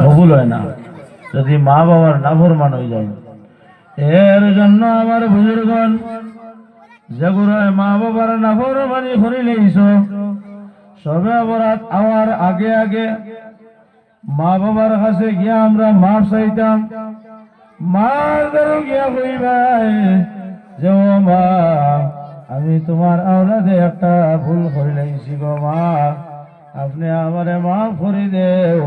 কবুল হয় না যদি মা বাবার নাফরমান হয়ে যায়। এর জন্য আমার বুজুর্গণ যেগুলোয় মা বাবার নাফরমানি করিলেইছ সবে অপরাধ আমার আগে আগে মা বাবার কাছে গিয়া আমরা মাফ চাইতাম। মার দ্বারা গিয়া কইবাই যে ও মা আমি তোমার আওলাদে একটা ভুল করিলেইছি গো মা, আপনি আমারে মাফ করে দেও,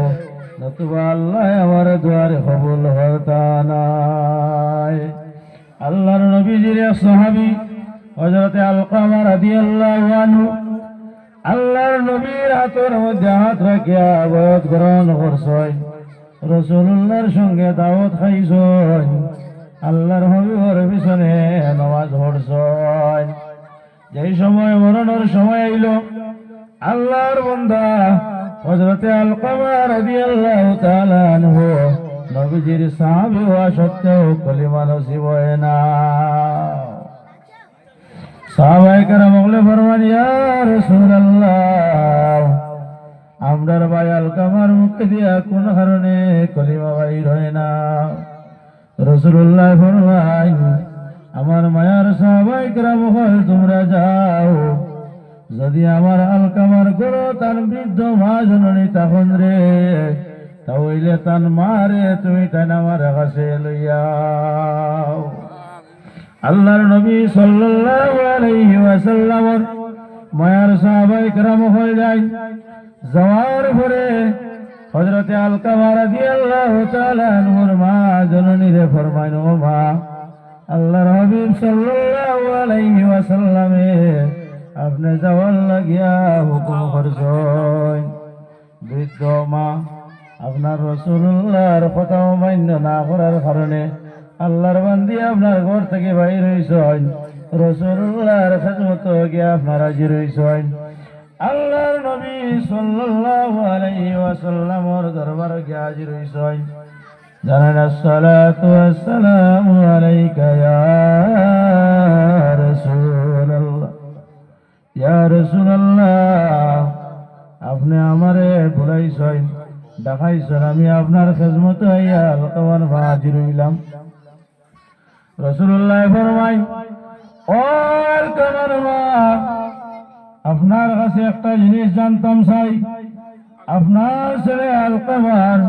নতুবা আল্লাহ আমার দুয়ারে কবুল হতা নাই। আল্লাহর নবীজির এক সাহাবী হযরতে আলকামা রাদিয়াল্লাহু আনহু আল্লাহর নবীর হাতের মধ্যে হাত রাখিয়া বয়াত গ্রহণ করছেন, রাসূলুল্লাহর সঙ্গে দাওয়াত খাইছেন, আল্লাহর হাবিবের পিছনে নামাজ পড়ছেন। যেই সময় মরণের সময় আইল আল্লাহর বান্দা হযরতে আলকামা রাদিয়াল্লাহু তাআলা আনহু নবীজির সাহাবী হওয়া সত্ত্বেও কলিমা নসিব হয় না। সাহাবায়ে কেরাম বলে ফরমান ইয়া রাসূলুল্লাহ আমরার ভাই আলকামার মুখে দিয়া কোন কারণে কলিমা বাইর হয় না? রাসূলুল্লাহ ফরমায় আমার মায়ার সাহাবায়ে কেরাম কয় তোমরা যাও, যদি আমার আলকামার গরো তার বৃদ্ধ মা জননী তখন রে তাহলে তার মারে তুমি তাই আমার কাছে লইয়াও। আল্লাহর নবী সাল্লাল্লাহু আলাইহি ওয়াসাল্লামের মায়ার সাহাবায়ে কেরাম হয়ে যায়। যাওয়ার পরে হযরতে আলকামা রাদিয়াল্লাহু তাআলা আনহুর মা জননী রে ফরমায় ও মা আল্লাহর হাবিব সাল্লাল্লাহু আলাইহি ওয়াসাল্লামে আপনি যাওয়ার লাগিয়া হুকুম করছেন। বৃদ্ধ মা আপনার রাসূলুল্লাহর কথা মান্য না করার কারণে আল্লাহর বান্দি আপনার ঘর থেকে বাইর হইছেন, রাসূলুল্লাহর খেদমত গিয়া আপনার হাজির হইছেন। আল্লাহর নবী সাল্লাল্লাহু আলাইহি ওয়াসাল্লামের দরবারে গিয়া হাজির হইছেন। জানান আসসালাতু ওয়াসসালামু আলাইকা ইয়া রাসূলুল্লাহ, ইয়া রাসূলুল্লাহ আপনি আমারে বুলাইছেন, দেখাইছেন, আমি আপনার খেদমতে আইয়া আলকামার মা হাজির হইলাম। রাসূলুল্লাহ ফরমায় ও আলকামার মা আপনার কাছে একটা জিনিস জানতাম চাই, আপনার ছেলে আলকামার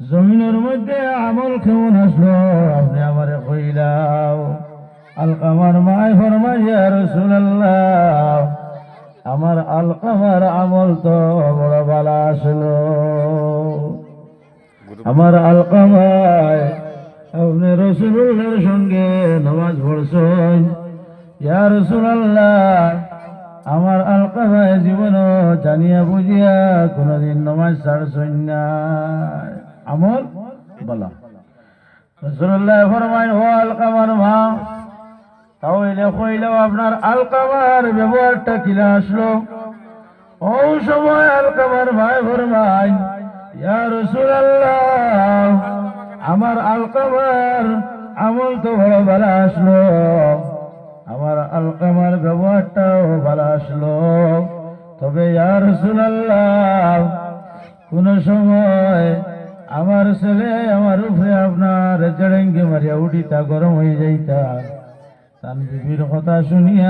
জমিনের মধ্যে আমল কেমন আসলো আপনি আমারে কইলাও। আলকামার মায় ফরমায় ইয়া রাসূলুল্লাহ আমার আলকামার আমল তো বড় ভালো আসলো। আমার আলকামায় আপনি রাসূলুল্লাহর সঙ্গে নামাজ পড়ছেন। ইয়া রাসূলুল্লাহ আমার আলকামায় জীবনও জানিয়া বুঝিয়া কোনদিন নামাজ ছাড়ছেন না, আমল বলা। রাসূলুল্লাহ ফরমায় ও আলকামার মা তাহলে কইলেও আপনার আলকামার ব্যবহারটা কিলা আসলো? ও সময় আলকামার ভাই ফরমায় ইয়া রাসূলুল্লাহ আমার আলকামার আমল তো বড় ভালো আসলো, আমার আলকামার ব্যবহারটাও ভালো আসলো, তবে ইয়া রাসূলুল্লাহ কোন সময় আমার ছেলে আমার উপরে আপনার জড়েঙ্গি মারিয়া উঠিতা গরম হয়ে যাইতা, তার বিবির কথা শুনিয়া